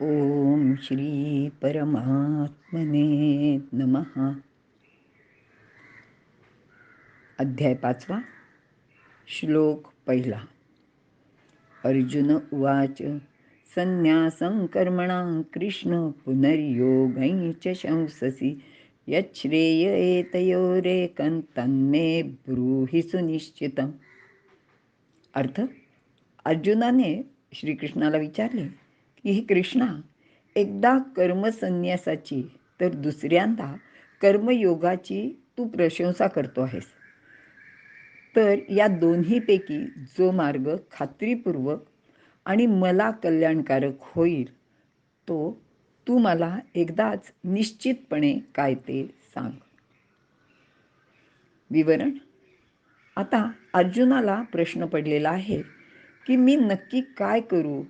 ओम श्री परमात्मने नमः. अध्याय 5. श्लोक 1. अर्जुन उवाच. संन्यासं कर्मणां कृष्ण पुनर्योगं च शंससि यच्छ्रेय एतयोरेकं तन्मे ब्रूहि सुनिश्चितम्. अर्थ, अर्जुनाने श्रीकृष्णाला विचारले की हे कृष्णा, एकदा कर्मसन्यासाची तर दुसऱ्यांदा कर्मयोगाची तू प्रशंसा करतो आहेस, तर या दोन्हीपैकी जो मार्ग खात्रीपूर्वक आणि मला कल्याणकारक होईल तो तू मला एकदाच निश्चितपणे काय ते सांग. विवरण. आता अर्जुनाला प्रश्न पडलेला आहे की मी नक्की काय करू,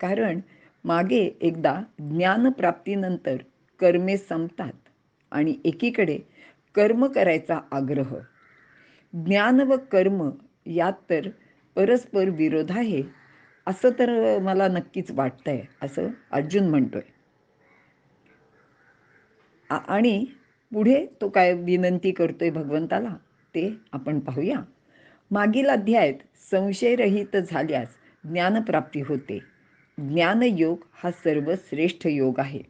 कारण मागे एकदा ज्ञानप्राप्तीनंतर कर्मे संपतात आणि एकीकडे कर्म करायचा आग्रह. ज्ञान व कर्म यात तर परस्पर विरोध आहे असं तर मला नक्कीच वाटतंय, असं अर्जुन म्हणतोय. आणि पुढे तो काय विनंती करतोय भगवंताला ते आपण पाहूया. मागील अध्यायात संशयरहित झाल्यास ज्ञानप्राप्ती होते. ज्ञानयोग हा सर्वश्रेष्ठ योग आहे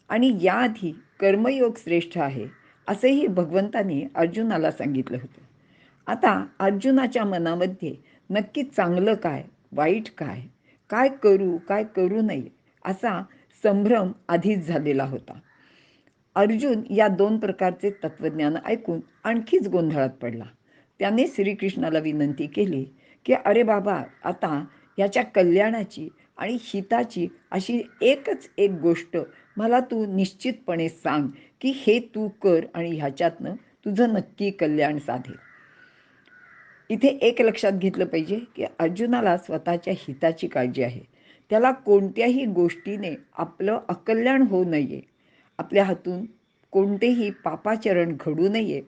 आणि याआधी कर्मयोग श्रेष्ठ आहे असेही भगवंताने अर्जुनाला सांगितलं होतं. आता अर्जुनाच्या मनामध्ये नक्की चांगलं काय, वाईट काय, काय करू काय करू नये असा संभ्रम आधीच झालेला होता. अर्जुन या दोन प्रकारचे तत्वज्ञान ऐकून आणखीच गोंधळात पडला. त्याने श्रीकृष्णाला विनंती केली की अरे बाबा, आता याच्या कल्याणाची आणि हिताची अशी एकच एक गोष्ट मला तू निश्चितपणे सांग की हे तू कर आणि ह्याच्यातनं तुझं नक्की कल्याण साधेल. इथे एक लक्षात घेतलं पाहिजे की अर्जुनाला स्वतःच्या हिताची काळजी आहे. त्याला कोणत्याही गोष्टीने आपलं अकल्याण होऊ नये, आपल्या हातून कोणतेही पापाचरण घडू नये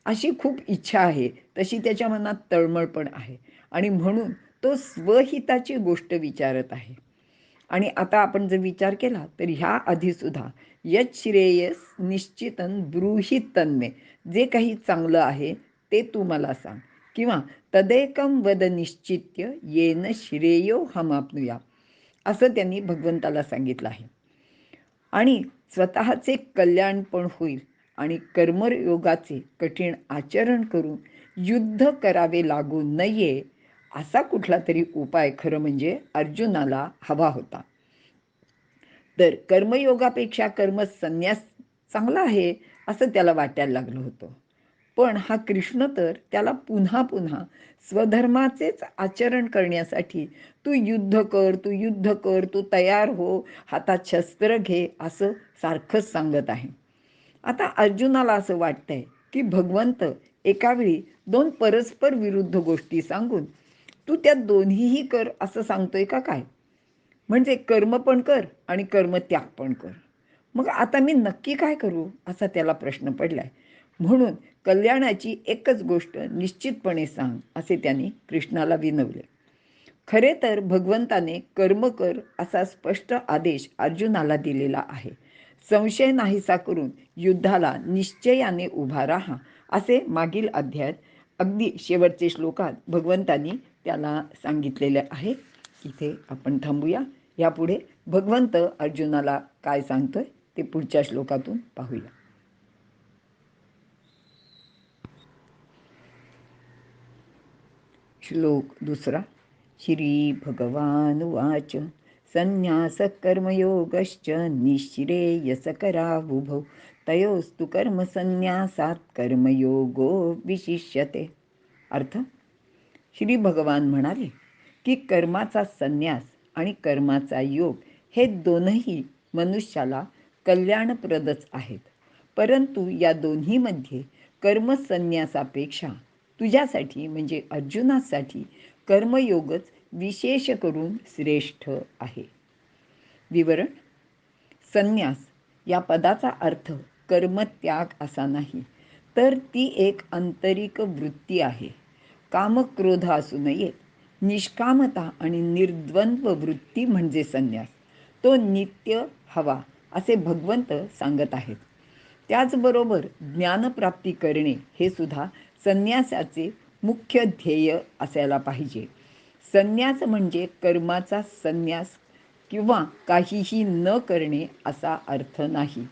अशी खूप इच्छा आहे. तशी त्याच्या मनात तळमळ पण आहे आणि म्हणून तो स्वहिताची गोष्ट विचारत आहे. आणि आता आपण जर विचार केला तर ह्या आधीसुद्धा यत् श्रेयस निश्चितन ब्रूहि तन्मे, जे काही चांगलं आहे ते तू मला सांग, किंवा तदेकं वद निश्चित्य येन श्रेयो हमाप्नुया, असं त्यांनी भगवंताला सांगितलं आहे. आणि स्वतःचे कल्याण पण होईल आणि कर्मयोगाचे कठीण आचरण करून युद्ध करावे लागू नये असा कुठला तरी उपाय खरं म्हणजे अर्जुनाला हवा होता. तर कर्मयोगापेक्षा कर्मसन्यास चांगला आहे असं त्याला वाटायला लागलं होतं. पण हा कृष्ण तर त्याला पुन्हा पुन्हा स्वधर्माचेच आचरण करण्यासाठी तू युद्ध कर, तू युद्ध कर, तू तयार हो, हातात शस्त्र घे असं सारखंच सांगत आहे. आता अर्जुनाला असं वाटतंय की भगवंत एकावेळी दोन परस्पर विरुद्ध गोष्टी सांगून तू त्या दोन्हीही कर असं सांगतोय का काय? म्हणजे कर्म पण कर आणि कर्मत्याग पण कर. मग आता मी नक्की काय करू असा त्याला प्रश्न पडलाय. म्हणून कल्याणाची एकच गोष्ट निश्चितपणे सांग असे त्यांनी कृष्णाला विनवले. खरे तर भगवंताने कर्म कर असा स्पष्ट आदेश अर्जुनाला दिलेला आहे. संशय नाहीसा करून युद्धाला निश्चयाने उभा राहा असे मागील अध्यायात अगदी शेवटचे श्लोकात भगवंतांनी त्याला सांगितलेले आहे. इथे आपण थांबूया. यापुढे भगवंत अर्जुनाला काय सांगतोय ते पुढच्या श्लोकातून पाहूया. श्लोक 2. श्री भगवानुवाच. संन्यासकर्मयोगश्च निःश्रेयसकरावुभौ तयोस्तु कर्मसन्न्यासात् कर्मयोगो विशिष्यते. अर्थ, श्री भगवान म्हणाले की कर्माचा संन्यास आणि कर्माचा योग हे दोनही मनुष्याला कल्याणप्रदच आहेत, परंतु या दोन्हीमध्ये कर्मसन्यासापेक्षा तुझ्यासाठी म्हणजे अर्जुनासाठी कर्मयोगच विशेष करून श्रेष्ठ आहे. विवरण. संन्यास या पदाचा अर्थ कर्मत्याग असा नाही, तर ती एक आंतरिक वृत्ती आहे. कामक्रोध असू नये, निष्कामता आणि निर्द्वंद्व वृत्ती म्हणजे संन्यास. तो नित्य हवा असे भगवंत सांगत आहेत. त्याचबरोबर ज्ञानप्राप्ती करणे हे सुद्धा संन्यासाचे मुख्य ध्येय असायला पाहिजे. संन्यास म्हणजे कर्माचा संन्यास किंवा काहीही न करणे असा अर्थ नाही.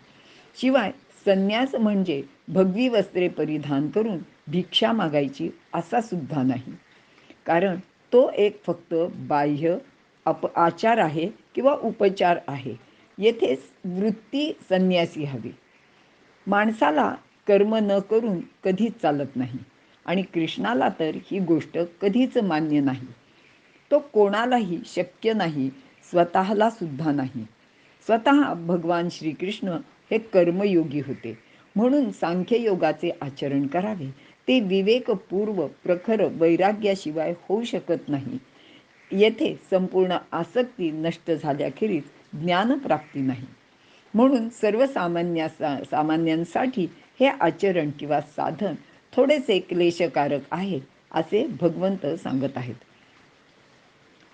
शिवाय संन्यास म्हणजे भगवी वस्त्रे परिधान करून भिक्षा मागायची असा सुद्धा नाही. कारण तो एक फक्त बाह्य आचार आहे किंवा उपचार आहे. येथे वृत्ती संन्यासी हवी. माणसाला कर्म न करून कधीच चालत नाही आणि कृष्णाला तर ही गोष्ट कधीच मान्य नाही. तो कोणालाही शक्य नाही, स्वतःला सुद्धा नाही. स्वतः भगवान श्रीकृष्ण हे कर्मयोगी होते, म्हणून सांख्ययोगाचे आचरण करावे ते विवेकपूर्व प्रखर वैराग्याशिवाय होऊ शकत नाही. येथे संपूर्ण आसक्ती नष्ट झाल्याखेरीज ज्ञानप्राप्ती नाही. म्हणून सामान्यांसाठी हे आचरण किंवा साधन थोडेसे क्लेशकारक आहे असे भगवंत सांगत आहेत.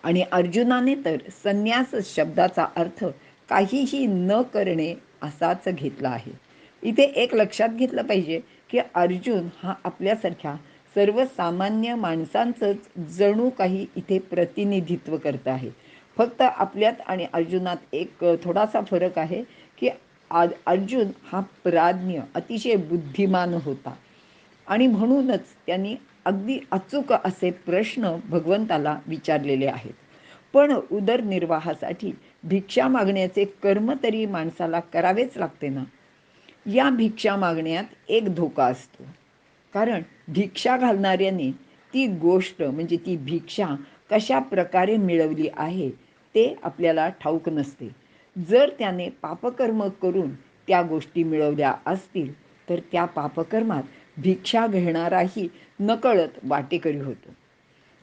आणि अर्जुनाने तर संन्यास शब्दाचा अर्थ काहीही न करणे असाच घेतला आहे. इथे एक लक्षात घेतलं पाहिजे की अर्जुन हा आपल्यासारख्या सर्वसामान्य माणसांचंच जणू काही इथे प्रतिनिधित्व करत आहे. फक्त आपल्यात आणि अर्जुनात एक थोडासा फरक आहे की अर्जुन हा प्राज्ञ अतिशय बुद्धिमान होता आणि म्हणूनच त्यांनी अगदी अचूक असे प्रश्न भगवंताला विचारलेले आहेत. पण उदरनिर्वाहासाठी भिक्षा मागण्याचे कर्म तरी माणसाला करावेच लागते ना. या भिक्षा मागण्यात एक धोका असतो. कारण भिक्षा घालणाऱ्याने ती गोष्ट म्हणजे ती भिक्षा कशा प्रकारे मिळवली आहे ते आपल्याला ठाऊक नसते. जर त्याने पापकर्म करून त्या गोष्टी मिळवल्या असतील तर त्या पापकर्मात भिक्षा घेणाराही नकळत वाटेकरी होतो.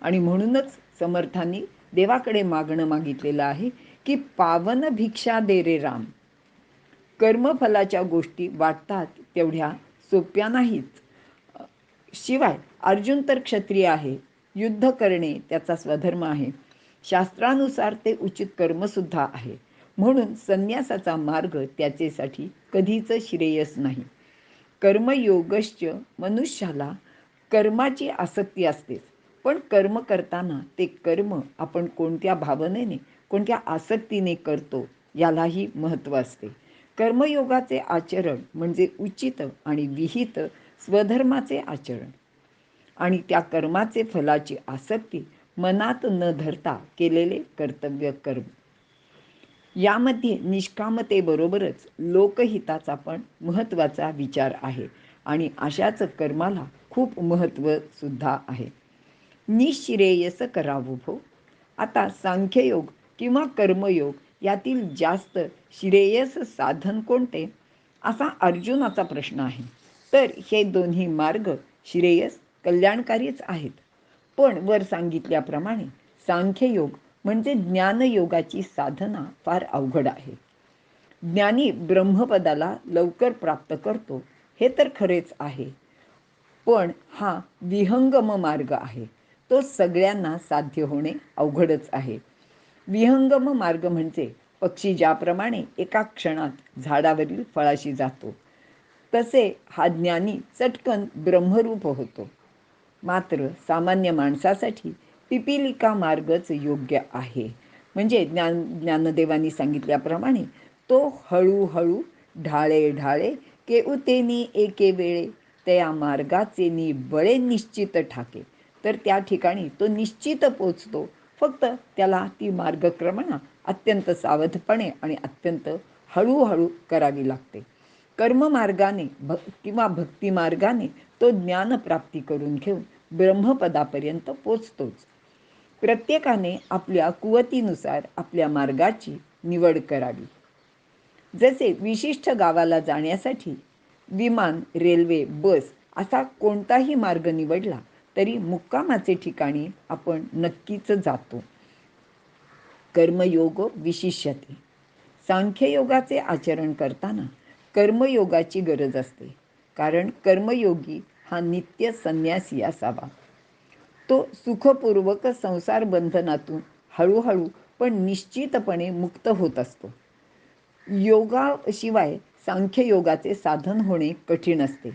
आणि म्हणूनच समर्थांनी देवाकडे मागणं मागितलेलं आहे की पावन भिक्षा दे रे राम. कर्मफलाच्या गोष्टी वाटतात तेवढ्या सोप्या नाहीत. शिवाय अर्जुन तर क्षत्रिय आहे, युद्ध करणे त्याचा स्वधर्म आहे. शास्त्रानुसार ते उचित कर्मसुद्धा आहे. म्हणून संन्यासाचा मार्ग त्याचेसाठी कधीच श्रेयस नाही. कर्मयोगश्च मनुष्याला कर्माची आसक्ती असतेच, पण कर्म करताना ते कर्म आपण कोणत्या भावनेने कोणत्या आसक्तीने करतो यालाही महत्त्व असते. कर्मयोगाचे आचरण म्हणजे उचित आणि विहित स्वधर्माचे आचरण आणि त्या कर्माचे फलाची आसक्ती मनात न धरता केलेले कर्तव्य कर्म. यामध्ये निष्कामतेबरोबरच लोकहिताचा पण महत्त्वाचा विचार आहे आणि अशाच कर्माला खूप महत्त्व सुद्धा आहे. निश्रेयस करावो भो. आता सांख्ययोग किंवा कर्मयोग यातील जास्त श्रेयस साधन कोणते असा अर्जुनाचा प्रश्न आहे. तर हे दोन्ही मार्ग श्रेयस कल्याणकारीच आहेत. पण वर सांगितल्याप्रमाणे सांख्ययोग म्हणजे ज्ञानयोगाची साधना फार अवघड आहे. ज्ञानी ब्रह्मपदाला लवकर प्राप्त करतो हे तर खरेच आहे, पण हा विहंगम मार्ग आहे. तो सगळ्यांना साध्य होणे अवघडच आहे. विहंगम मार्ग म्हणजे पक्षी ज्याप्रमाणे एका क्षणात झाडावरील फळाशी जातो, तसे हा ज्ञानी चटकन ब्रह्मरूप होतो. मात्र सामान्य माणसासाठी पिपिलिका मार्गच योग्य आहे. म्हणजे ज्ञानदेवांनी सांगितल्याप्रमाणे तो हळूहळू ढाळे ढाळे केउतेनी एके वेळे त्या मार्गाचे नि बळे निश्चित ठाके. तर त्या ठिकाणी तो निश्चित पोचतो. फक्त त्याला ती मार्गक्रमणा अत्यंत सावधपणे आणि अत्यंत हळूहळू करावी लागते. कर्ममार्गाने किंवा भक्तिमार्गाने तो ज्ञानप्राप्ती करून घेऊन ब्रह्मपदापर्यंत पोचतोच. प्रत्येकाने आपल्या कुवतीनुसार आपल्या मार्गाची निवड करावी. जसे विशिष्ट गावाला जाण्यासाठी विमान, रेल्वे, बस असा कोणताही मार्ग निवडला तरी मुक्कामाचे ठिकाणी आपण नक्कीच जातो. कर्मयोग विशिष्यते. सांख्ययोगाचे आचरण करताना कर्मयोगाची गरज असते. कारण कर्मयोगी हा नित्य संन्यासी असावा. तो सुखपूर्वक संसार बंधनातून हळूहळू पण निश्चितपणे मुक्त होत असतो. योगाशिवाय सांख्ययोगाचे साधन होणे कठीण असते.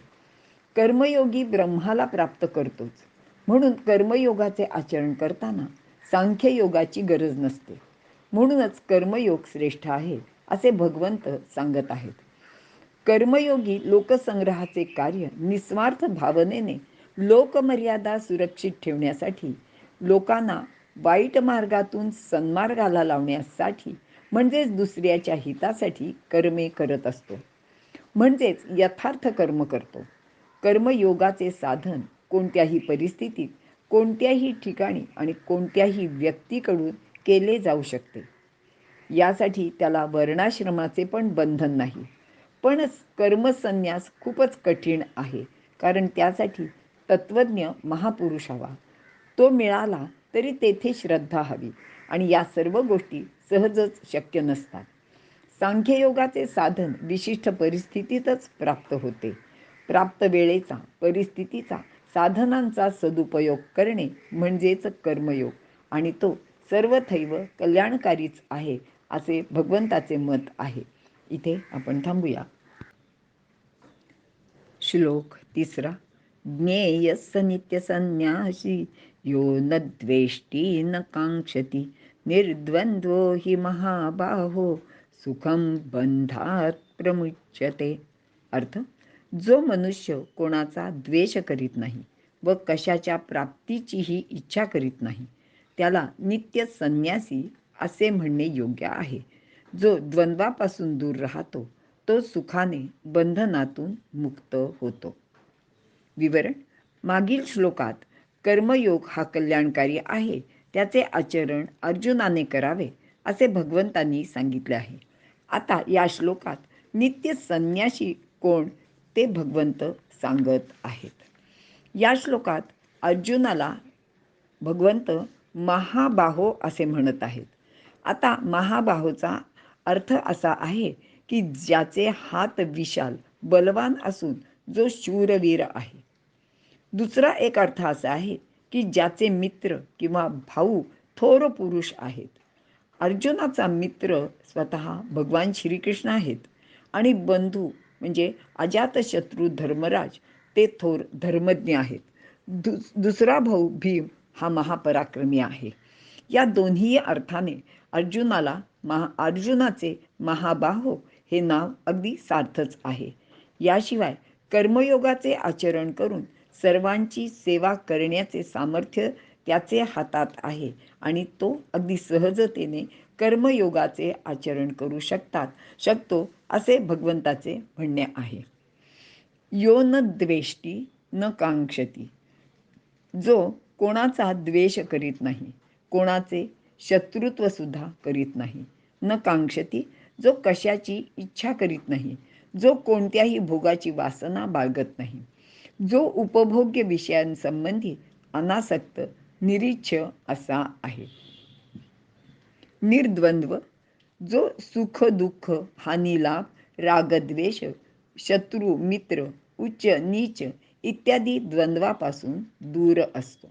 कर्मयोगी ब्रह्माला प्राप्त करतोच, म्हणून कर्मयोगाचे आचरण करताना सांख्ययोगाची गरज नसते. म्हणूनच कर्मयोग श्रेष्ठ आहे असे भगवंत सांगत आहेत. कर्मयोगी लोकसंग्रहाचे कार्य निस्वार्थ भावनेने लोकमर्यादा सुरक्षित ठेवण्यासाठी, लोकांना वाईट मार्गातून सन्मार्गाला लावण्यासाठी, म्हणजेच दुसऱ्याच्या हितासाठी कर्मे करत असतो. म्हणजेच यथार्थ कर्म करतो. कर्मयोगाचे साधन कोणत्याही परिस्थितीत, कोणत्याही ठिकाणी आणि कोणत्याही व्यक्तीकडून केले जाऊ शकते. यासाठी त्याला वर्णाश्रमाचे पण बंधन नाही. पण कर्मसन्यास खूपच कठीण आहे, कारण त्यासाठी तत्त्वज्ञ महापुरुष हवा. तो मिळाला तरी तेथे श्रद्धा हवी, आणि या सर्व गोष्टी सहजच शक्य नसतात. सांख्ययोगाचे साधन विशिष्ट परिस्थितीतच प्राप्त होते. प्राप्त वेळेचा, परिस्थितीचा, साधनांचा सदुपयोग करणे म्हणजेच कर्मयोग, आणि तो सर्वथैव कल्याणकारीच आहे असे भगवंताचे मत आहे. इथे आपण थांबूया. श्लोक 3. ज्ञेयस्स नित्यसन्न्यासी यो न द्वेष्टी न कांक्षति निर्द्वंद्वो हि महाबाहो सुखम बंधात प्रमुच्यते. अर्थ: जो मनुष्य कोणाचा द्वेष करीत नाही व कशाच्या प्राप्तीचीही इच्छा करीत नाही, त्याला नित्य संन्यासी असे म्हणणे योग्य आहे. जो द्वंद्वापासून दूर राहतो तो सुखाने बंधनातून मुक्त होतो. विवरण: मागील श्लोकात कर्मयोग हा कल्याणकारी आहे, त्याचे आचरण अर्जुनाने करावे असे भगवंतांनी सांगितले आहे. आता या श्लोकात नित्य संन्यासी कोण ते भगवंत सांगत आहेत. या श्लोकात अर्जुनाला भगवंत महाबाहो असे म्हणत आहेत. आता महाबाहोचा अर्थ असा आहे की ज्याचे हात विशाल बलवान असून जो शूरवीर आहे. दुसरा एक अर्थ असा आहे की ज्याचे मित्र किंवा भाऊ थोर पुरुष आहेत. अर्जुनाचा मित्र स्वतः भगवान श्रीकृष्ण आहेत, आणि बंधू म्हणजे अजातशत्रू धर्मराज ते थोर धर्मज्ञ आहेत. दुसरा भाऊ भीम हा महापराक्रमी आहे. या दोन्ही अर्थाने अर्जुनाचे महाबाहो हे नाव अगदी सार्थच आहे. याशिवाय कर्मयोगाचे आचरण करून सर्वांची सेवा करण्याचे सामर्थ्य त्याचे हातात आहे, आणि तो अगदी सहजतेने कर्मयोगाचे आचरण करू शकतो असे भगवंताचे म्हणणे आहे. यो न द्वेष्टी न कांक्षती, जो कोणाचा द्वेष करीत नाही, कोणाचे शत्रुत्व सुद्धा करीत नाही. न कांक्षती, जो कशाची इच्छा करीत नाही, जो कोणत्याही भोगाची वासना बाळगत नाही, जो उपभोग्य विषयांसंबंधी अनासक्त निरीच्छ असा आहे. निर्द्वंद्व, जो सुख दुःख हानी लाभ रागद्वेष शत्रू मित्र उच्च नीच इत्यादी द्वंद्वापासून दूर असतो.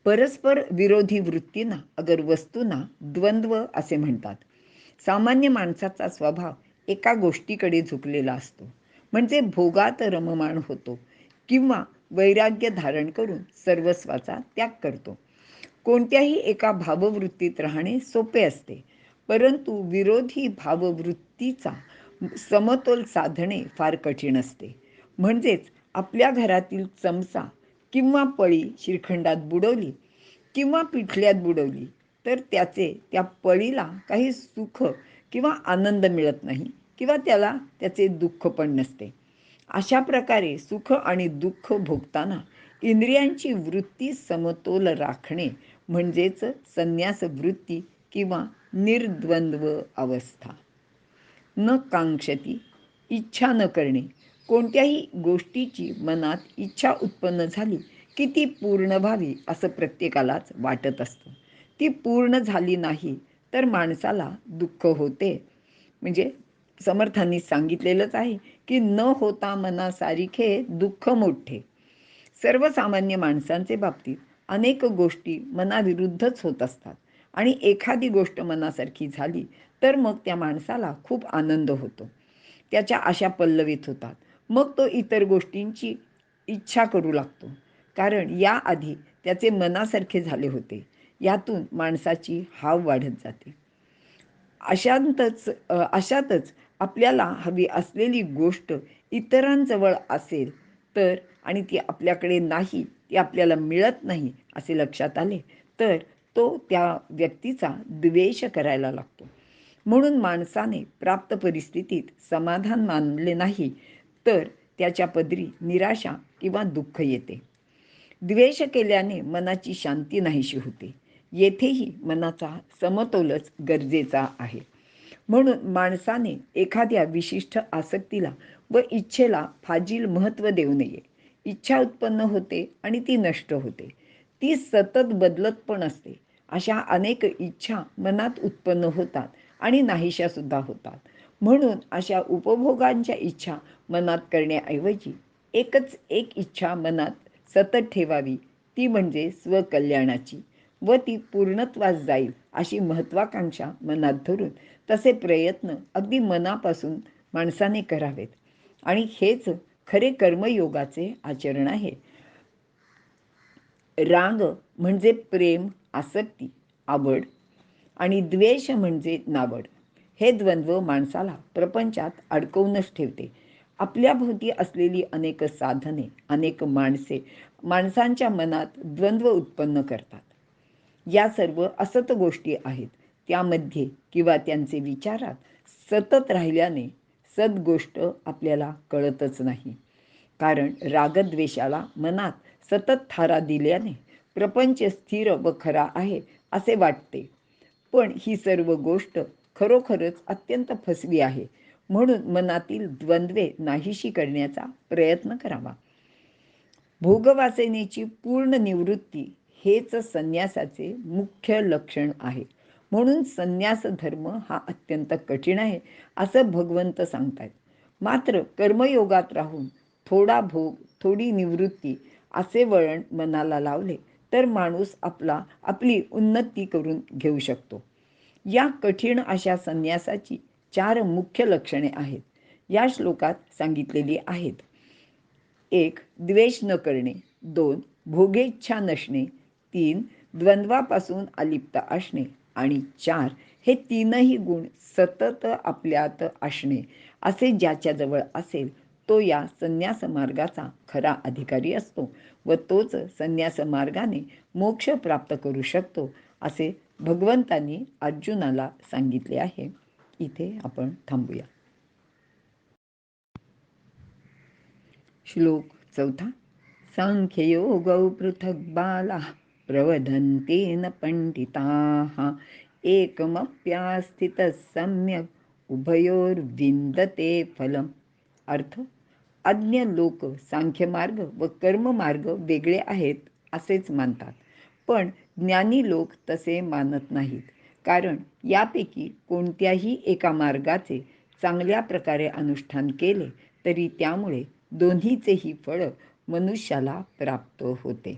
परस्पर विरोधी वृत्तींना अगर वस्तूंना द्वंद्व असे म्हणतात. सामान्य माणसाचा स्वभाव एका गोष्टीकडे झुकलेला असतो, म्हणजे भोगात रममाण होतो किंवा वैराग्य धारण करून सर्वस्वाचा त्याग करतो. कोणत्याही एका भाववृत्तीत राहणे सोपे असते, परंतु विरोधी भाववृत्तीचा समतोल साधणे फार कठीण असते. म्हणजेच आपल्या घरातील चमचा किंवा पळी श्रीखंडात बुडवली किंवा पिठल्यात बुडवली तर त्या पळीला काही सुख किंवा आनंद मिळत नाही, किंवा त्याचे दुःख पण नसते. अशा प्रकारे सुख आणि दुःख भोगताना इंद्रियांची वृत्ती समतोल राखणे म्हणजेच संन्यास वृत्ती किंवा निर्द्वंद्व अवस्था. न कांक्षती, इच्छा न करणे. कोणत्याही गोष्टीची मनात इच्छा उत्पन्न झाली की ती पूर्ण व्हावी असं प्रत्येकालाच वाटत असतं. ती पूर्ण झाली नाही तर माणसाला दुःख होते. म्हणजे समर्थांनी सांगितलेलंच आहे की न होता मनासारिखे दुःख मोठे. सर्वसामान्य माणसांचे बाबतीत अनेक गोष्टी मनाविरुद्धच होत असतात, आणि एखादी गोष्ट मनासारखी झाली तर मग त्या माणसाला खूप आनंद होतो, त्याच्या आशा पल्लवित होतात. मग तो इतर गोष्टींची इच्छा करू लागतो, कारण याआधी त्याचे मनासारखे झाले होते. यातून माणसाची हाव वाढत जाते. अशातच आपल्याला हवी असलेली गोष्ट इतरांजवळ असेल तर आणि ती आपल्याकडे नाही, ती आपल्याला मिळत नाही असे लक्षात आले तर तो त्या व्यक्तीचा द्वेष करायला लागतो. म्हणून माणसाने प्राप्त परिस्थितीत समाधान मानले नाही तर त्याच्या पदरी निराशा किंवा दुःख येते. द्वेष केल्याने मनाची शांती नाहीशी होते. येथेही मनाचा समतोलच गरजेचा आहे. म्हणून माणसाने एखाद्या विशिष्ट आसक्तीला व इच्छेला फाजील महत्त्व देऊ नये. इच्छा उत्पन्न होते आणि ती नष्ट होते. ती सतत बदलत पण असते. अशा अनेक इच्छा मनात उत्पन्न होतात आणि नाहीशा सुद्धा होतात. म्हणून अशा उपभोगांच्या इच्छा मनात करण्याऐवजी एकच एक इच्छा मनात सतत ठेवावी, ती म्हणजे स्वकल्याणाची, व ती पूर्णत्वास जाईल अशी महत्त्वाकांक्षा मनात धरून तसे प्रयत्न अगदी मनापासून माणसाने करावेत. आणि हेच खरे कर्मयोगाचे आचरण आहे. राग म्हणजे प्रेम, आसक्ती, आवड आणि द्वेष म्हणजे नावड. हे द्वंद्व माणसाला प्रपंचात अडकवूनच ठेवते. आपल्याभोवती असलेली अनेक साधने, अनेक माणसांच्या मनात द्वंद्व उत्पन्न करतात. या सर्व असत गोष्टी आहेत. त्यामध्ये किंवा त्यांचे विचारात सतत राहिल्याने सद्गोष्ट आपल्याला कळतच नाही. कारण रागद्वेषाला मनात सतत थारा दिल्याने प्रपंच स्थिर व खरा आहे असे वाटते. पण ही सर्व गोष्ट खरोखरच अत्यंत फसवी आहे. म्हणून मनातील द्वंद्वे नाहीशी करण्याचा प्रयत्न करावा. भोगवासनेची पूर्ण निवृत्ती हेच संन्यासाचे मुख्य लक्षण आहे. म्हणून संन्यास धर्म हा अत्यंत कठीण आहे असं भगवंत सांगतात. मात्र कर्मयोगात राहून थोडा भोग, थोडी निवृत्ती असे वळण मनाला लावले तर माणूस आपली उन्नती करून घेऊ शकतो. या कठीण अशा संन्यासाची 4 मुख्य लक्षणे आहेत. या श्लोकात सांगितलेली आहेत. 1. द्वेष न करणे. 2. भोगेच्छा नसणे. 3. द्वंद्वापासून अलिप्त असणे. आणि 4. हे तीनही गुण सतत आपल्यात असणे. असे ज्याच्याजवळ असेल तो या संन्यास मार्गाचा खरा अधिकारी असतो व तोच संन्यास मार्गाने मोक्ष प्राप्त करू शकतो असे भगवंतांनी अर्जुनाला सांगितले आहे. इथे आपण थांबूया. श्लोक 4. सांख्ययोगौ पृथक् बालाः प्रवदन्तेन पंडिताः एकमप्यास्थितः सम्यक् उभयोर्विन्दते फलम्. अर्थ: अज्ञ लोक सांख्यमार्ग व कर्ममार्ग वेगळे आहेत असेच मानतात, पण ज्ञानी लोक तसे मानत नाहीत. कारण यापैकी कोणत्याही एका मार्गाचे चांगल्या प्रकारे अनुष्ठान केले तरी त्यामुळे दोन्हीचेही फळ मनुष्याला प्राप्त होते.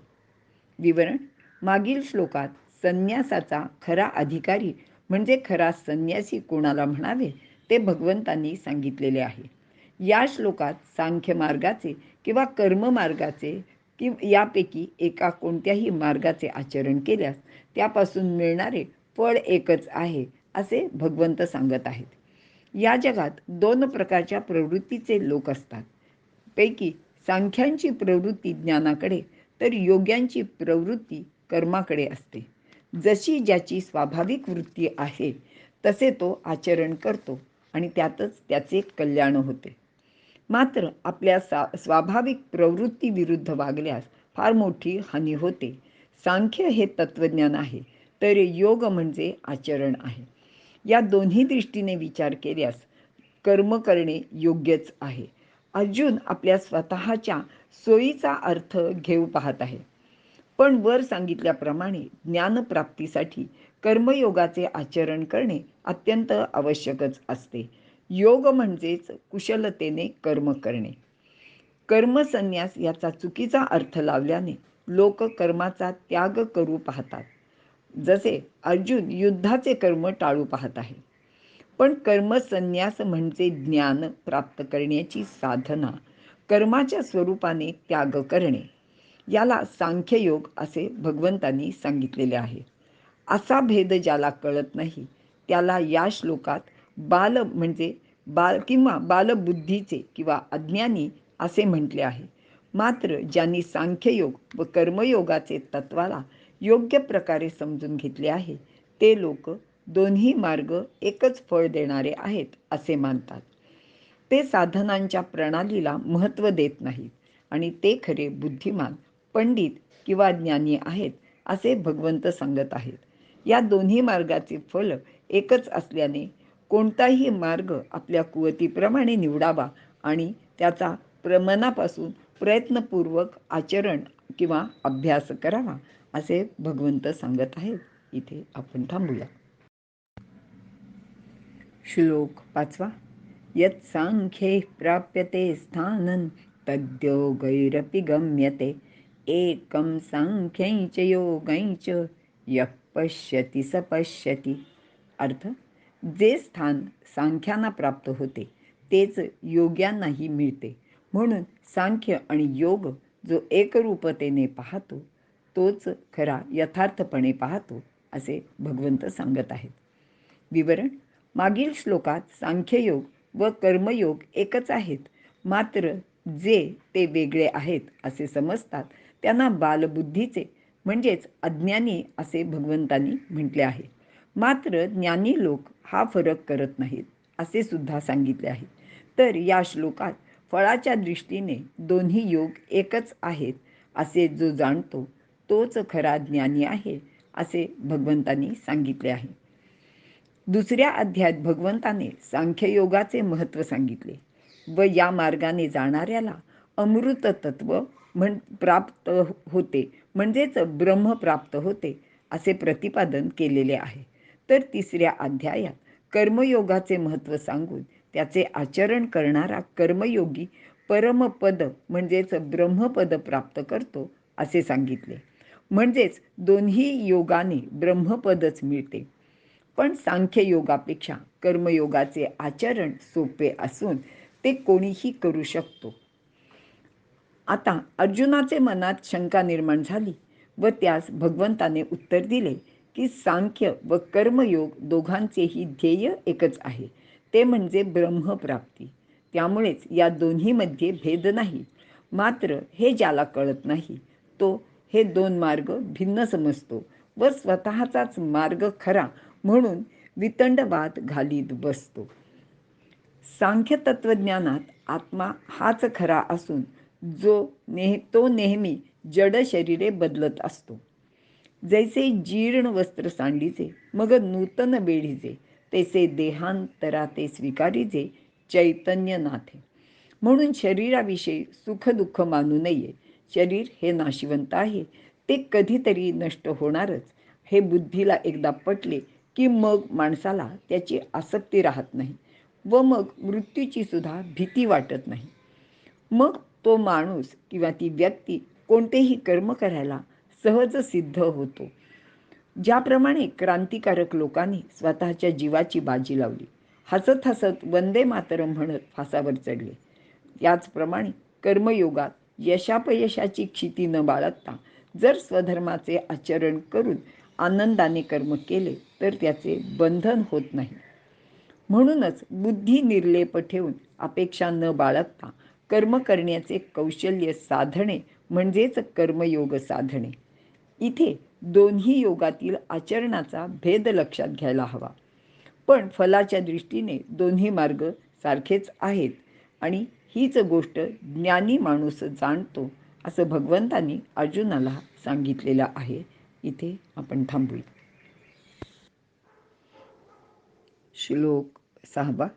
विवरण: मागील श्लोकात संन्यासाचा खरा अधिकारी म्हणजे खरा संन्यासी कोणाला म्हणावे ते भगवंतांनी सांगितलेले आहे. या श्लोकात सांख्य मार्गाचे किंवा कर्ममार्गाचे यापैकी एका कोणत्याही मार्गाचे आचरण केल्यास त्यापासून मिळणारे फळ एकच आहे असे भगवंत सांगत आहेत. या जगात 2 प्रकारच्या प्रवृत्तीचे लोक असतात. पैकी सांख्यांची प्रवृत्ती ज्ञानाकडे तर योग्यांची प्रवृत्ती कर्माकडे असते. जशी ज्याची स्वाभाविक वृत्ती आहे तसे तो आचरण करतो आणि त्यातच त्याचे कल्याण होते. मात्र आपल्या स्वाभाविक प्रवृत्ती विरुद्ध वागल्यास फार मोठी हानी होते. सांख्य हे तत्वज्ञान आहे तर योग म्हणजे आचरण आहे. या दोन्ही दृष्टीने विचार केल्यास कर्म करणे योग्यच आहे. अर्जुन आपल्या स्वतःच्या सोयीचा अर्थ घेऊ पाहत आहे. पण वर सांगितल्याप्रमाणे ज्ञानप्राप्तीसाठी कर्मयोगाचे आचरण करणे अत्यंत आवश्यकच असते. योग म्हणजेच कुशलतेने कर्म करणे. कर्मसन्यास याचा चुकीचा अर्थ लावल्याने लोक कर्माचा त्याग करू पाहतात जसे अर्जुन युद्धाचे कर्म टाळू पाहत आहे. पण कर्मसन्यास म्हणजे ज्ञान प्राप्त करण्याची साधना, कर्माच्या स्वरूपाने त्याग करणे. याला सांख्ययोग असे भगवंतांनी सांगितलेले आहे. असा भेद ज्याला कळत नाही त्याला या श्लोकात बाल म्हणजे बालबुद्धीचे किंवा अज्ञानी असे म्हटले आहे. मात्र ज्यांनी सांख्ययोग व कर्मयोगाचे तत्वाला योग्य प्रकारे समजून घेतले आहे ते लोक दोन्ही मार्ग एकच फळ देणारे आहेत असे मानतात. ते साधनांच्या प्रणालीला महत्त्व देत नाहीत आणि ते खरे बुद्धिमान, पंडित किंवा ज्ञानी आहेत असे भगवंत सांगत आहेत. या दोन्ही मार्गाचे फल एकच असल्याने कोणताही मार्ग आपल्या कुवतीप्रमाणे निवडावा आणि त्याचा मनापासून प्रयत्नपूर्वक आचरण किंवा अभ्यास करावा असे भगवंत सांगत आहेत. इथे आपण थांबूया. श्लोक 5. यत् सांख्ये प्राप्यते स्थानं तद्योगैरपि गम्यते एकं सांख्यं च योगं च यः पश्यति स पश्यति. अर्थ, जे स्थान सांख्यांना प्राप्त होते तेच योग्यांनाही मिळते. म्हणून सांख्य आणि योग जो एकरूपतेने पाहतो तोच खरा यथार्थपणे पाहतो असे भगवंत सांगत आहेत. विवरण. मागील श्लोकात सांख्ययोग व कर्मयोग एकच आहेत. मात्र जे ते वेगळे आहेत असे समजतात त्यांना बालबुद्धीचे म्हणजेच अज्ञानी असे भगवंतांनी म्हटले आहे. मात्र ज्ञानी लोक हा फरक करत नाहीत असे सुद्धा सांगितले आहे. तर या श्लोकात फळाच्या दृष्टीने दोन्ही योग एकच आहेत असे जो जाणतो तोच खरा ज्ञानी आहे असे भगवंतांनी सांगितले आहे. दुसऱ्या अध्यायात भगवंताने सांख्ययोगाचे महत्त्व सांगितले व या मार्गाने जाणाऱ्याला अमृत तत्व प्राप्त होते म्हणजेच ब्रह्म प्राप्त होते असे प्रतिपादन केलेले आहे. तर तिसऱ्या अध्यायात कर्मयोगाचे महत्त्व सांगून त्याचे आचरण करणारा कर्मयोगी परमपद म्हणजेच ब्रह्मपद प्राप्त करतो असे सांगितले. म्हणजेच दोन्ही योगाने ब्रह्मपदच मिळते. पण सांख्ययोगापेक्षा कर्मयोगाचे आचरण सोपे असून ते कोणीही करू शकतो. आता अर्जुनाचे मनात शंका निर्माण झाली व त्यास भगवंताने उत्तर दिले की सांख्य व कर्मयोग दोघांचेही ध्येय एकच आहे, ते म्हणजे ब्रह्मप्राप्ती. त्यामुळेच या दोन्हीमध्ये भेद नाही. मात्र हे ज्याला कळत नाही तो हे दोन मार्ग भिन्न समजतो व स्वतःचाच मार्ग खरा म्हणून वितंडवाद घालीत बसतो. सांख्य तत्वज्ञानात आत्मा हाच खरा असून तो नेहमी जड शरीरे बदलत असतो. जैसे जीर्ण वस्त्र सांडीचे मग नूतन वेढीचे, तैसे देहांतराते स्वीकारीजे चैतन्य नाथे. म्हणून शरीराविषयी सुख दुःख मानू नये. शरीर हे नाशिवंत आहे, ते कधीतरी नष्ट होणारच हे बुद्धीला एकदा पटले की मग माणसाला त्याची आसक्ती राहत नाही व मग मृत्यूची सुद्धा भीती वाटत नाही. मग तो माणूस किंवा ती व्यक्ती कोणतेही कर्म करायला सहज सिद्ध होतो. ज्याप्रमाणे क्रांतिकारक लोकांनी स्वतःच्या जीवाची बाजी लावली, हसत हसत वंदे मातरम म्हणत फासावर चढले, याचप्रमाणे कर्मयोगात यशापयशाची क्षिती न बाळगता जर स्वधर्माचे आचरण करून आनंदाने कर्म केले तर त्याचे बंधन होत नाही. म्हणूनच बुद्धी निर्लेप ठेवून अपेक्षा न बाळगता कर्म करण्याचे कौशल्य साधणे म्हणजेच कर्मयोग साधणे. इथे दोन्ही योगातील आचरणाचा भेद लक्षात घ्यायला हवा. पण फलाच्या दृष्टीने दोन्ही मार्ग सारखेच आहेत आणि हीच गोष्ट ज्ञानी माणूस जाणतो असं भगवंतांनी अर्जुनाला सांगितलेलं आहे. इथे आपण थांबूया. श्लोक 6.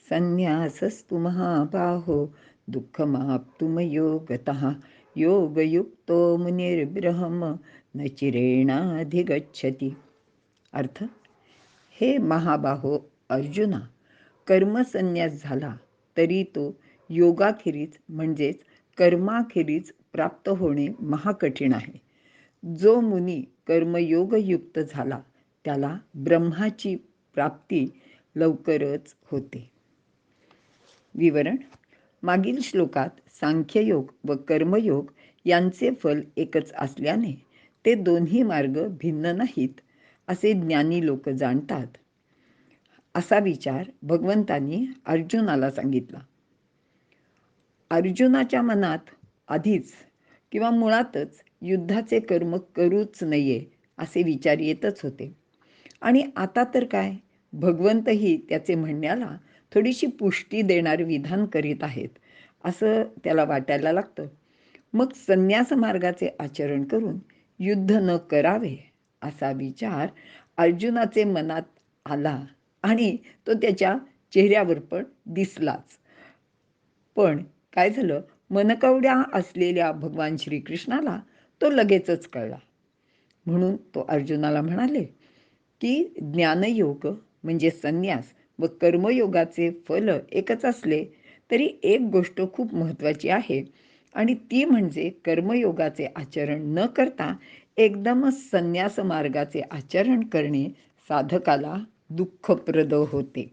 संन्यासस्तु महाबाहो दुःखमाप्तुम योगतः योगयुक्तो मुनिर्ब्रह्म न चिरेणाधिगच्छति. अर्थ, हे महाबाहो अर्जुना, कर्मसन्यास झाला तरी तो योगाखेरीज म्हणजेच कर्माखेरीज प्राप्त होणे महाकठीण आहे. जो मुनी कर्मयोगयुक्त झाला त्याला ब्रह्माची प्राप्ती लवकरच होते. विवरण: मागील श्लोकात सांख्ययोग व कर्मयोग यांचे फल एकच असल्याने ते दोन्ही मार्ग भिन्न नाहीत असे ज्ञानी लोक जाणतात. असा विचार भगवंतांनी अर्जुनाला सांगितला. अर्जुनाच्या मनात आधीच किंवा मुळातच युद्धाचे कर्म करूच नये असे विचार येतच होते. आणि आता तर काय, भगवंतही त्याचे म्हणण्याला थोडीशी पुष्टी देणारे विधान करीत आहेत असं त्याला वाटायला लागतं. मग संन्यास मार्गाचे आचरण करून युद्ध न करावे असा विचार अर्जुनाचे मनात आला आणि तो त्याच्या चेहऱ्यावर पण दिसलाच. पण काय झालं, मनकवड्या असलेल्या भगवान श्रीकृष्णाला तो लगेचच कळला. म्हणून तो अर्जुनाला म्हणाले की ज्ञानयोग म्हणजे संन्यास व कर्मयोगाचे फल एकच असले तरी एक गोष्ट खूप महत्त्वाची आहे, आणि ती म्हणजे कर्मयोगाचे आचरण न करता एकदमच संन्यास मार्गाचे आचरण करणे साधकाला दुःखप्रद होते.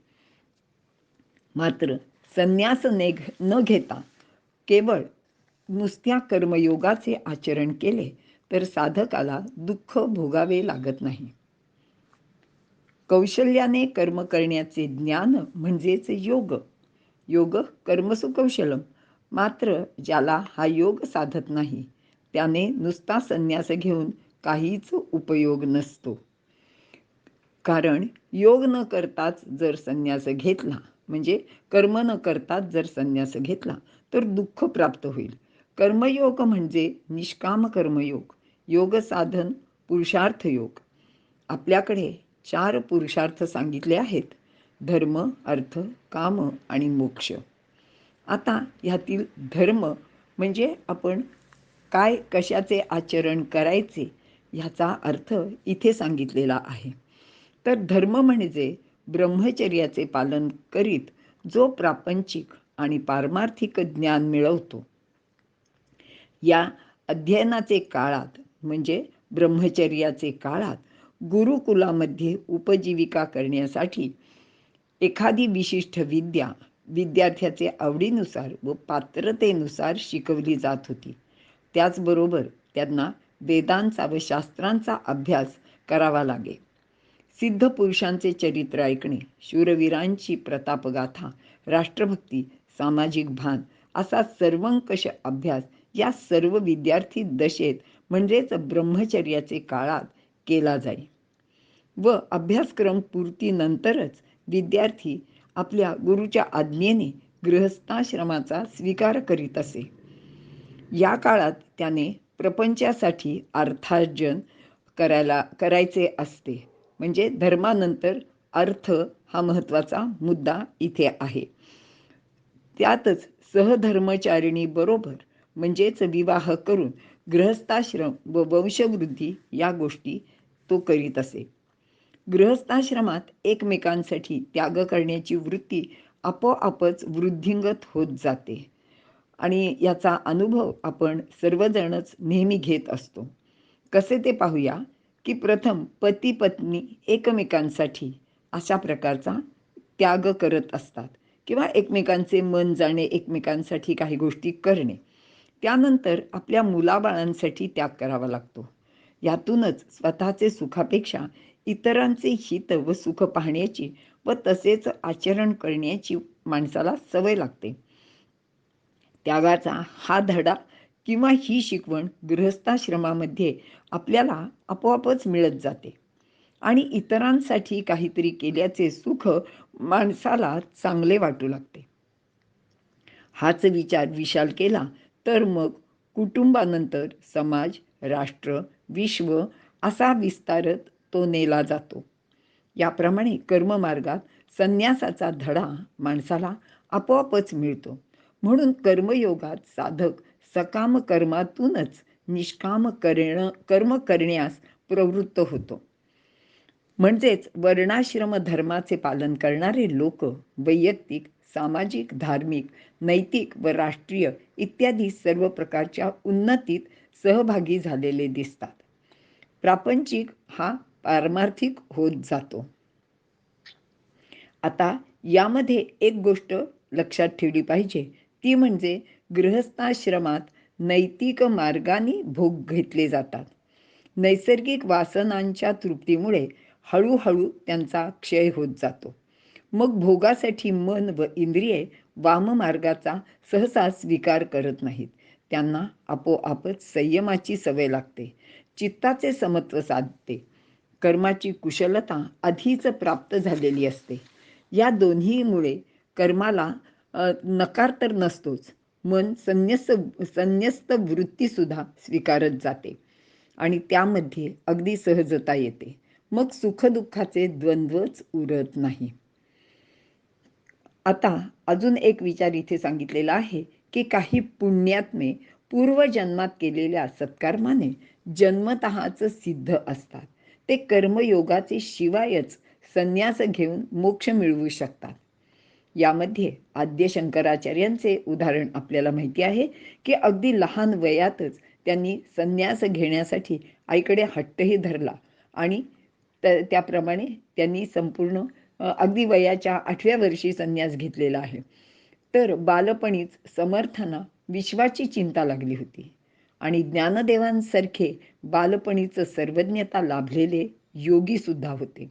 मात्र संन्यास न घेता केवळ नुसत्या कर्मयोगाचे आचरण केले तर साधकाला दुःख भोगावे लागत नाही. कौशल्याने कर्म करण्याचे ज्ञान म्हणजेच योग. योग कर्मसु कौशलम. मात्र ज्याला हा योग साधत नाही त्याने नुसता संन्यास घेऊन काहीच उपयोग नसतो. कारण योग न करताच जर संन्यास घेतला, म्हणजे कर्म न करताच जर संन्यास घेतला तर दुःख प्राप्त होईल. कर्मयोग म्हणजे निष्काम कर्मयोग, योग साधन, पुरुषार्थ योग. आपल्याकडे 4 पुरुषार्थ सांगितले आहेत: धर्म, अर्थ, काम आणि मोक्ष. आता ह्यातील धर्म म्हणजे आपण काय कशाचे आचरण करायचे ह्याचा अर्थ इथे सांगितलेला आहे. तर धर्म म्हणजे ब्रह्मचर्याचे पालन करीत जो प्रापंचिक आणि पारमार्थिक ज्ञान मिळवतो. या अध्ययनाचे काळात म्हणजे ब्रह्मचर्याचे काळात गुरुकुलामध्ये उपजीविका करण्यासाठी एखादी विशिष्ट विद्या विद्यार्थ्याचे आवडीनुसार व पात्रतेनुसार शिकवली जात होती. त्याचबरोबर त्यांना वेदांचा व शास्त्रांचा अभ्यास करावा लागे. सिद्ध पुरुषांचे चरित्र ऐकणे, शूरवीरांची प्रतापगाथा, राष्ट्रभक्ती, सामाजिक भान असा सर्वंकष अभ्यास या सर्व विद्यार्थी दशेत म्हणजेच ब्रह्मचर्याचे काळात केला जाई व अभ्यासक्रम पूर्तीनंतरच विद्यार्थी आपल्या गुरुच्या आज्ञेने गृहस्थाश्रमाचा स्वीकार करीत असे. या काळात त्याने प्रपंचासाठी अर्थार्जन करायचे असते. म्हणजे धर्मानंतर अर्थ हा महत्त्वाचा मुद्दा इथे आहे. त्यातच सहधर्मचारिणी बरोबर म्हणजेच विवाह करून गृहस्थाश्रम व वंशवृद्धी या गोष्टी तो करीत असे. गृहस्थाश्रमात एकमेकांसाठी त्याग करण्याची वृत्ती आपोआपच वृद्धिंगत होत जाते आणि याचा अनुभव आपण सर्वजणच नेहमी घेत असतो. कसे ते पाहूया की प्रथम पती पत्नी एकमेकांसाठी अशा प्रकारचा त्याग करत असतात किंवा एकमेकांचे मन जाणे, एकमेकांसाठी काही गोष्टी करणे. त्यानंतर आपल्या मुलाबाळांसाठी त्याग करावा लागतो. यातूनच स्वतःचे सुखापेक्षा इतरांचे हित व सुख पाहण्याची व तसेच आचरण करण्याची माणसाला सवय लागते. त्यागाचा हा धडा किंवा ही शिकवण गृहस्थाश्रमामध्ये आपल्याला आपोआपच मिळत जाते आणि इतरांसाठी काहीतरी केल्याचे सुख माणसाला चांगले वाटू लागते. हाच विचार विशाल केला तर मग कुटुंबानंतर समाज, राष्ट्र, विश्व असा विस्तारत तो नेला जातो. याप्रमाणे कर्ममार्गात संन्यासाचा धडा माणसाला आपोआपच मिळतो. म्हणून कर्मयोगात साधक सकाम कर्मातूनच निष्काम कर्म करण्यास प्रवृत्त होतो. म्हणजेच वर्णाश्रम धर्माचे पालन करणारे लोक वैयक्तिक, सामाजिक, धार्मिक, नैतिक व राष्ट्रीय इत्यादी सर्व प्रकारच्या उन्नतीत सहभागी झालेले दिसतात. प्रापंचिक हा पारमार्थिक होत जातो. आता यामध्ये एक गोष्ट लक्षात ठेवली पाहिजे, ती म्हणजे गृहस्थाश्रमात नैतिक मार्गाने भोग घेतले जातात. नैसर्गिक वासनांच्या तृप्तीमुळे हळूहळू त्यांचा क्षय होत जातो. मग भोगासाठी मन व इंद्रिये वाममार्गाचा सहसा स्वीकार करत नाहीत. त्यांना आपोआपच संयमाची सवय लागते. चित्ताचे समत्व साधते. कर्माची कुशलता आधीच प्राप्त झालेली असते. या दोन्हीमुळे कर्माला नकार तर नसतोच. मन संन्यस्त वृत्तीसुद्धा स्वीकारत जाते आणि त्यामध्ये अगदी सहजता येते. मग सुखदुःखाचे द्वंद्वच उरत नाही. आता अजून एक विचार इथे सांगितलेला आहे की काही पुण्यात्मे पूर्वजन्मात केलेल्या सत्कर्माने जन्मतःच सिद्ध असतात. ते कर्मयोगाचे शिवायच संन्यास घेऊन मोक्ष मिळवू शकतात. यामध्ये आद्य शंकराचार्यांचे उदाहरण आपल्याला माहिती आहे की अगदी लहान वयातच त्यांनी संन्यास घेण्यासाठी आईकडे हट्टही धरला आणि त्याप्रमाणे त्यांनी संपूर्ण अगदी वयाच्या 8व्या वर्षी संन्यास घेतलेला आहे. तर बालपणीच समर्थांना विश्वाची चिंता लागली होती आणि ज्ञानदेवांसारखे बालपणीचं सर्वज्ञता लाभलेले योगी सुद्धा होते.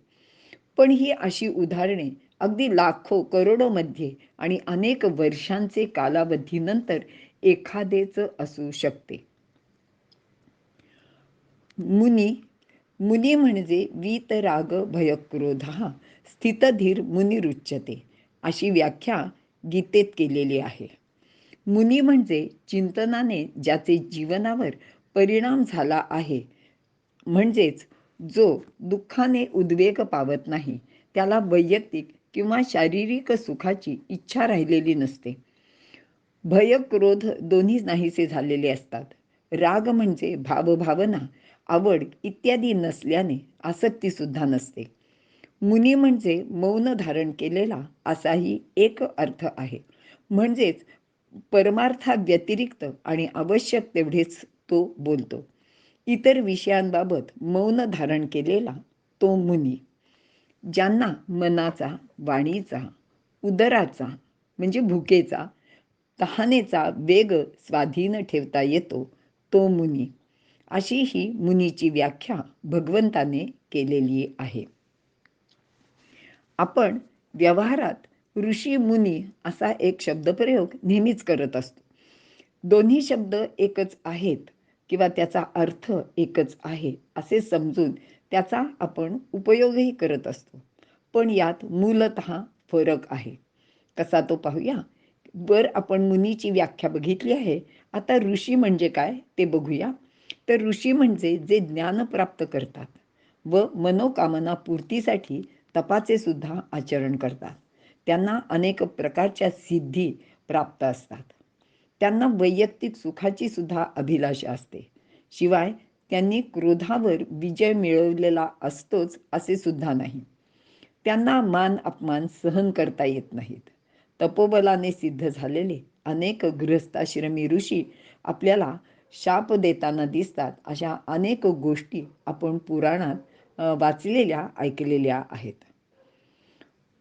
पण ही अशी उदाहरणे अगदी लाखो करोडोमध्ये आणि अनेक वर्षांचे कालावधीनंतर एखादेच असू शकते. मुनी म्हणजे वीतराग भयक्रोध स्थितधीर मुनिरुच्यते अशी व्याख्या गीतेत केलेली आहे. मुनी म्हणजे चिंतनाने ज्याचे जीवनावर परिणाम झाला आहे, म्हणजेच जो दुःखाने उद्वेग पावत नाही, त्याला वैयक्तिक किंवा शारीरिक सुखाची इच्छा राहिलेली नसते. भय क्रोध दोन्ही नाहीसे झालेले असतात. राग म्हणजे भावभावना, आवड इत्यादी नसल्याने आसक्तीसुद्धा नसते. मुनी म्हणजे मौन धारण केलेला असाही एक अर्थ आहे. म्हणजेच परमार्थाव्यतिरिक्त आणि आवश्यक तेवढेच तो बोलतो. इतर विषयांबाबत मौन धारण केलेला तो मुनी. ज्यांना मनाचा, वाणीचा, उदराचा म्हणजे भुकेचा, तहानेचा वेग स्वाधीन ठेवता येतो तो मुनी. अशी ही मुनीची व्याख्या भगवंताने केलेली आहे. आपण व्यवहारात ऋषी मुनी असा एक शब्दप्रयोग नेहमीच करत असतो. दोन्ही शब्द एकच आहेत किंवा त्याचा अर्थ एकच आहे असे समजून त्याचा आपण उपयोगही करत असतो. पण यात मूलतः फरक आहे. कसा तो पाहूया. आपण मुनीची व्याख्या बघितली आहे. आता ऋषी म्हणजे काय ते बघूया. तर ऋषी म्हणजे जे ज्ञान प्राप्त करतात व मनोकामना पूर्तीसाठी तपाचे सुद्धा आचरण करतात. त्यांना अनेक प्रकारच्या सिद्धी प्राप्त असतात. त्यांना वैयक्तिक सुखाची सुद्धा अभिलाषा असते. शिवाय त्यांनी क्रोधावर विजय मिळवलेला असतोच असे सुद्धा नाही. त्यांना मान अपमान सहन करता येत नाहीत. तपोबलाने सिद्ध झालेले अनेक गृहस्थाश्रमी ऋषी आपल्याला शाप देताना दिसतात. अशा अनेक गोष्टी आपण पुराणात वाचलेल्या ऐकलेल्या आहेत.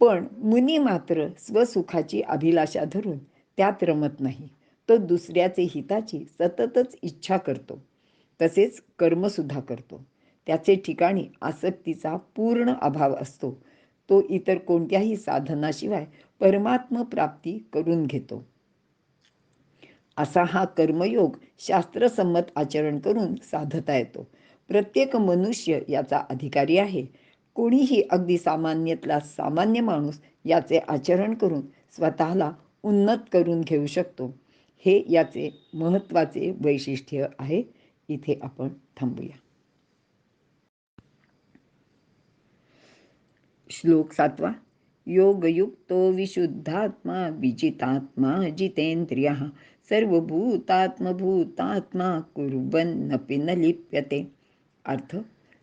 पण मुनी मात्र स्वसुखाची अभिलाषा धरून त्यात रमत नाही. तो दुसऱ्याचे हिताची सततच इच्छा करतो. तसेच कर्मसुद्धा करतो. त्याचे ठिकाणी आसक्तीचा पूर्ण अभाव असतो. तो इतर कोणत्याही साधनाशिवाय परमात्म प्राप्ती करून घेतो. असा हा कर्मयोग शास्त्रसंमत आचरण करून साधता येतो. प्रत्येक मनुष्य याचा अधिकारी आहे. कोणीही अगदी सामान्यातला सामान्य माणूस याचे आचरण करून स्वतःला उन्नत करून घेऊ शकतो. हे याचे महत्त्वाचे वैशिष्ट्य आहे. इथे आपण थांबूया. श्लोक 7. योगयुक्तो विशुद्धात्मा विजितात्मा जितेंद्रियः सर्वभूतात्मभूतात्मा कुर्वन्नपि न लिप्यते. अर्थ,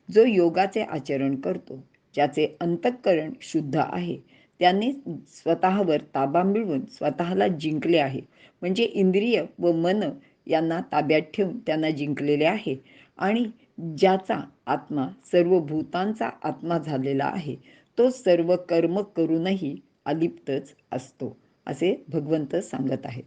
जो योगाचे आचरण करतो, ज्याचे अंतःकरण शुद्ध आहे, त्याने स्वतःवर ताबा मिळवून स्वतःला जिंकले आहे. म्हणजे इंद्रिय व मन यांना ताब्यात ठेवून त्यांना जिंकलेले आहे आणि ज्याचा आत्मा सर्व भूतांचा आत्मा झालेला आहे तो सर्व कर्म करूनही अलिप्तच असतो, असे भगवंत सांगत आहेत.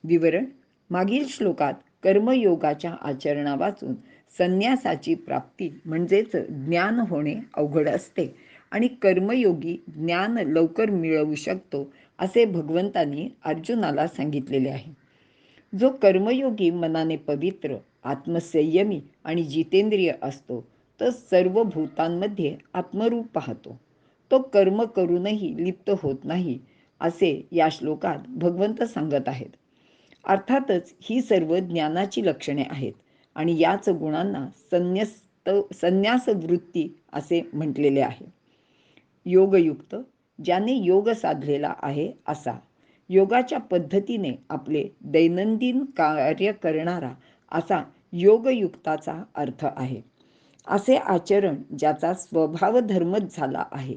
विवरण: मागील श्लोकात कर्मयोगाच्या आचरणा वाचून संन्यासाची प्राप्ती म्हणजेच ज्ञान होणे अवघड असते आणि कर्मयोगी ज्ञान लवकर मिळवू शकतो असे भगवंतांनी अर्जुनाला सांगितलेले आहे. जो कर्मयोगी मनाने पवित्र, आत्मसंयमी आणि जितेंद्रिय असतो तो सर्व भूतांमध्ये आत्मरूप पाहतो. तो कर्म करूनही लिप्त होत नाही, असे या श्लोकात भगवंत सांगत आहेत. अर्थातच ही सर्व ज्ञानाची लक्षणे आहेत आणि याच गुणांना संन्यास वृत्ती असे म्हटलेले आहे. योगयुक्त, ज्याने योग साधलेला आहे असा, योगाच्या पद्धतीने आपले दैनंदिन कार्य करणारा असा योगयुक्ताचा अर्थ आहे. असे आचरण ज्याचा स्वभाव धर्मच झाला आहे.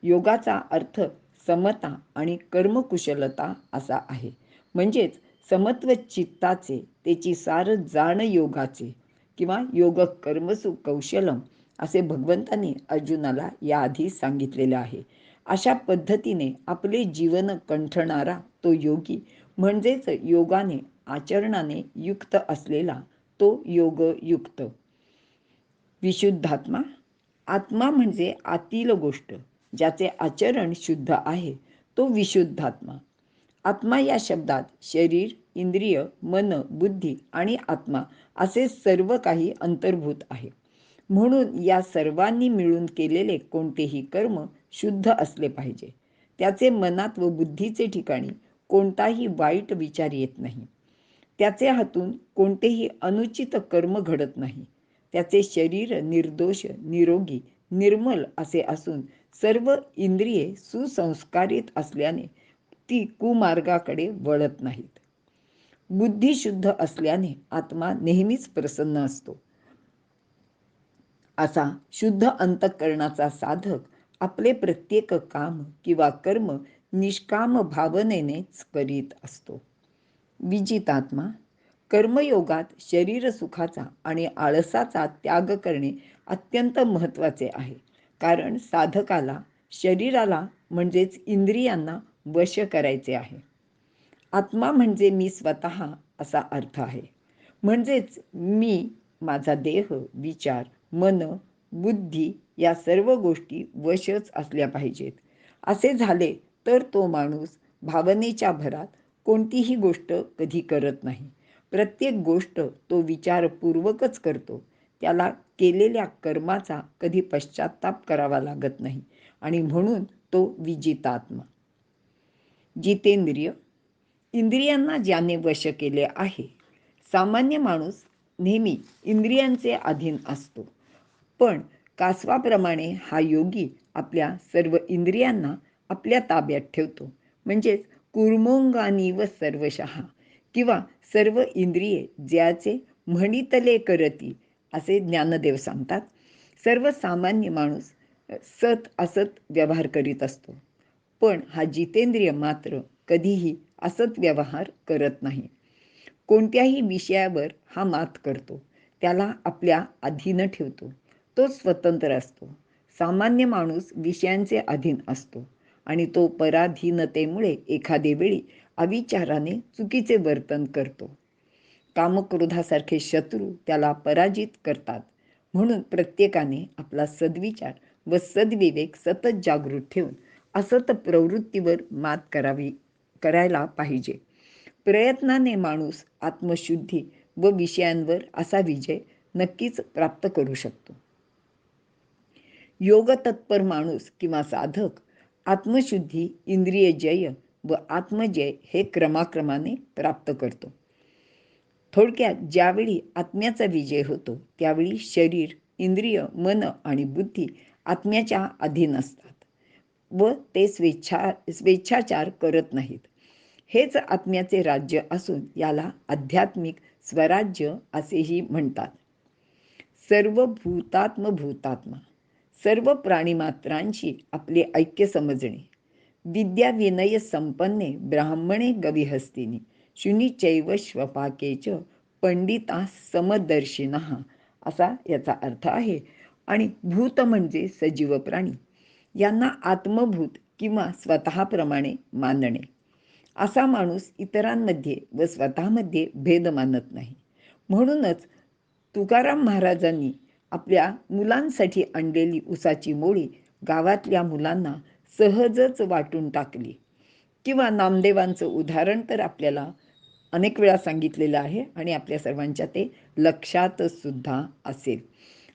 योगाचा अर्थ समता आणि कर्मकुशलता असा आहे. म्हणजेच समत्व चित्ताचे, त्याची सार जाण योगाचे किंवा योग कर्मसु कौशलम असे भगवंतांनी अर्जुनाला याआधी सांगितलेले आहे. अशा पद्धतीने आपले जीवन कंठणारा तो योगी म्हणजेच योगाने आचरणाने युक्त असलेला तो योगयुक्त. विशुद्धात्मा, आत्मा म्हणजे आतील गोष्ट, ज्याचे आचरण शुद्ध आहे तो विशुद्धात्मा. आत्मा या शब्दात शरीर, इंद्रिय, मन, बुद्धी आणि आत्मा असे सर्व काही अंतर्भूत आहे. म्हणून या सर्वांनी मिळून केलेले कोणतेही कर्म शुद्ध असले पाहिजे. त्याचे मनात व बुद्धीचे ठिकाणी कोणताही वाईट विचार येत नाही. त्याचे हातून कोणतेही अनुचित कर्म घडत नाही. त्याचे शरीर निर्दोष, निरोगी, निर्मल असे असून सर्व इंद्रिये सुसंस्कारित असल्याने ती कुमार्गाकडे वळत नाहीत. बुद्धी शुद्ध असल्याने आत्मा नेहमीच प्रसन्न असतो. असा शुद्ध अंतःकरणाचा साधक आपले प्रत्येक काम किंवा कर्म निष्काम भावनेनेच करीत असतो. विजितात्मा, कर्मयोगात शरीर सुखाचा आणि आळसाचा त्याग करणे अत्यंत महत्त्वाचे आहे. कारण साधकाला शरीराला म्हणजेच इंद्रियांना वश करायचे आहे. आत्मा म्हणजे मी स्वतः असा अर्थ आहे. म्हणजेच मी, माझा देह, विचार, मन, बुद्धी या सर्व गोष्टी वशच असल्या पाहिजेत. असे झाले तर तो माणूस भावनेच्या भरात कोणतीही गोष्ट कधी करत नाही. प्रत्येक गोष्ट तो विचारपूर्वकच करतो. त्याला केलेल्या कर्माचा कधी पश्चाताप करावा लागत नाही आणि म्हणून तो विजितात्मा. जितेंद्रिय, इंद्रियांना ज्याने वश केले आहे. सामान्य माणूस नेहमी इंद्रियांचे अधीन असतो, पण कासवाप्रमाणे हा योगी आपल्या सर्व इंद्रियांना आपल्या ताब्यात ठेवतो. म्हणजेच कुर्मोंगानीव सर्वशः किंवा सर्व इंद्रिये ज्याचे म्हणितले करती असे ज्ञानदेव सांगतात. सर्वसामान्य माणूस सत असत व्यवहार करीत असतो, पण हा जितेंद्रिय मात्र कधीही असत व्यवहार करत नाही. कोणत्याही विषयावर हा मात करतो, त्याला आपल्या अधीन ठेवतो. तो स्वतंत्र असतो. सामान्य माणूस विषयांचे अधीन असतो आणि तो पराधीनतेमुळे एखादे वेळी अविचाराने चुकीचे वर्तन करतो. कामक्रोधासारखे शत्रू त्याला पराजित करतात. म्हणून प्रत्येकाने आपला सद्विचार व सद्विवेक सतत जागृत ठेवून असत प्रवृत्तीवर मात करायला पाहिजे. प्रयत्नाने माणूस आत्मशुद्धी व विषयांवर असा विजय नक्कीच प्राप्त करू शकतो. योगतत्पर माणूस किंवा साधक आत्मशुद्धी, इंद्रिय जय व आत्मजय हे क्रमाक्रमाने प्राप्त करतो. थोडक्यात ज्यावेळी आत्म्याचा विजय होतो त्यावेळी शरीर, इंद्रिय, मन आणि बुद्धी आत्म्याच्या अधीन असतात व ते स्वेच्छाचार करत नाहीत. हेच आत्म्याचे राज्य असून याला आध्यात्मिक स्वराज्य असेही म्हणतात. सर्व भूतात्मा, सर्व प्राणीमात्रांशी आपले ऐक्य समजणे. विद्या विनय संपन्ने ब्राह्मणे गविहस्तिनी शुनीचैव श्वपाके च पंडिता समदर्शिनः असा याचा अर्थ आहे. आणि भूत म्हणजे सजीव प्राणी, यांना आत्मभूत किंवा स्वतःप्रमाणे मानणे. असा माणूस इतरांमध्ये व स्वतःमध्ये भेद मानत नाही. म्हणूनच तुकाराम महाराजांनी आपल्या मुलांसाठी आणलेली उसाची मोळी गावातल्या मुलांना सहजच वाटून टाकली. किंवा नामदेवांचं उदाहरण तर आपल्याला अनेक वेळा सांगितलेलं आहे आणि आपल्या सर्वांच्या ते लक्षातच सुद्धा असेल.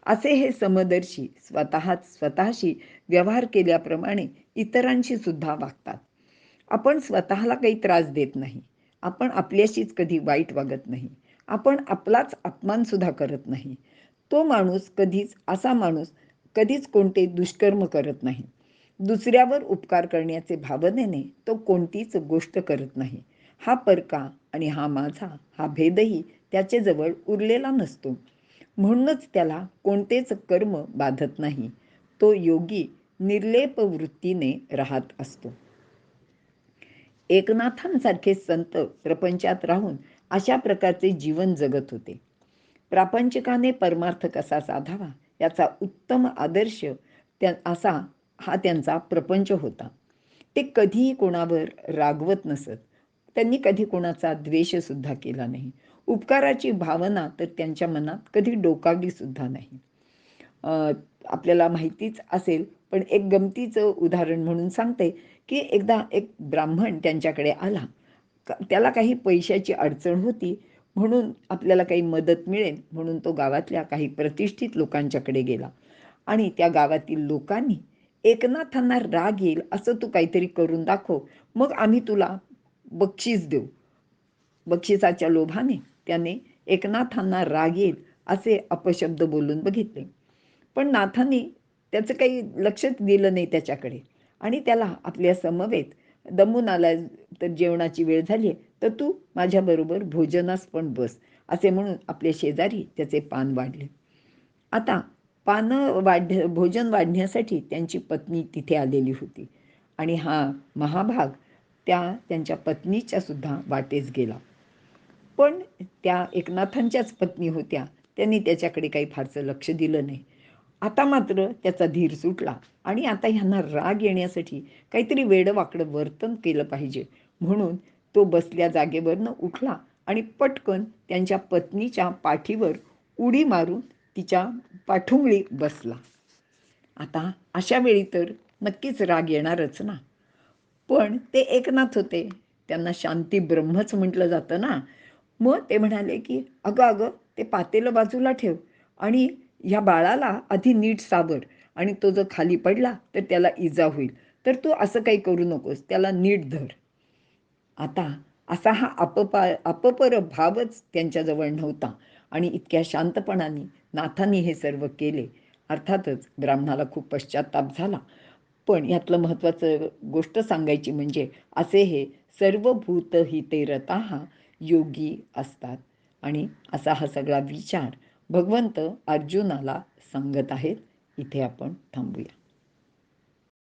असे हे समदर्शी स्वतःशी व्यवहार केल्याप्रमाणे इतरांशी सुद्धा वागतात. आपण स्वतःला काही त्रास देत नाही. आपण आपल्याशीच कधी वाईट वागत नाही. आपण आपलाच अपमान सुद्धा करत नाही. असा माणूस कधीच कोणते दुष्कर्म करत नाही. दुसऱ्यावर उपकार करण्याचे भावनेने तो कोणतीच गोष्ट करत नाही. हा परका आणि हा माझा हा भेदही त्याच्याजवळ उरलेला नसतो. म्हणूनच त्याला कोणतेच कर्म बाधत नाही. तो योगी निर्लेप वृत्तीने राहत असतो. एकनाथांसारखे संत प्रपंचात राहून अशा प्रकारचे जीवन जगत होते. प्रापंचिकाने परमार्थ कसा साधावा याचा उत्तम आदर्श असा हा त्यांचा प्रपंच होता. ते कधीही कोणावर रागवत नसत. त्यांनी कधी कोणाचा द्वेष सुद्धा केला नाही. उपकाराची भावना तर त्यांच्या मनात कधी डोकावली सुद्धा नाही. आपल्याला माहितीच असेल, पण एक गमतीचं उदाहरण म्हणून सांगते की एकदा एक ब्राह्मण त्यांच्याकडे आला. त्याला काही पैशाची अडचण होती, म्हणून आपल्याला काही मदत मिळेल म्हणून तो गावातल्या काही प्रतिष्ठित लोकांच्याकडे गेला. आणि त्या गावातील लोकांनी, एकनाथांना राग येईल असं तू काहीतरी करून दाखव, मग आम्ही तुला बक्षीस देऊ. बक्षिसाच्या लोभाने त्याने एकनाथांना राग येईल असे अपशब्द बोलून बघितले. पण नाथांनी त्याचं काही लक्षच दिलं नाही त्याच्याकडे. आणि त्याला आपल्या समवेत दमून आला, तर जेवणाची वेळ झाली तर तू माझ्याबरोबर भोजनास पण बस असे म्हणून आपल्या शेजारी त्याचे पान वाढले. आता भोजन वाढण्यासाठी त्यांची पत्नी तिथे आलेली होती. आणि हा महाभाग त्यांच्या पत्नीच्या सुद्धा वाटेस गेला. पण त्या एकनाथांच्याच पत्नी होत्या. त्यांनी त्याच्याकडे काही फारसं लक्ष दिलं नाही. आता मात्र त्याचा धीर सुटला आणि आता ह्यांना राग येण्यासाठी काहीतरी वेडंवाकडं वर्तन केलं पाहिजे म्हणून तो बसल्या जागेवरनं उठला आणि पटकन त्यांच्या पत्नीच्या पाठीवर उडी मारून तिच्या पाठुंगळी बसला. आता अशा वेळी तर नक्कीच राग येणारच ना. पण ते एकनाथ होते. त्यांना शांती ब्रह्मच म्हटलं जातं ना. मग ते म्हणाले की अगं अगं, ते पातेलं बाजूला ठेव आणि ह्या बाळाला आधी नीट सावर, आणि तो जर खाली पडला तर त्याला इजा होईल, तर तू असं काही करू नकोस, त्याला नीट धर. आता असा हा अपपर भावच त्यांच्याजवळ नव्हता. आणि इतक्या शांतपणाने नाथांनी हे सर्व केले. अर्थातच ब्राह्मणाला खूप पश्चाताप झाला. पण यातलं महत्त्वाचं गोष्ट सांगायची म्हणजे असे हे सर्व भूतहिते रताः योगी असतात. आणि असा हा सगळा विचार भगवंत अर्जुनाला सांगत आहेत. इथे आपण थांबूया.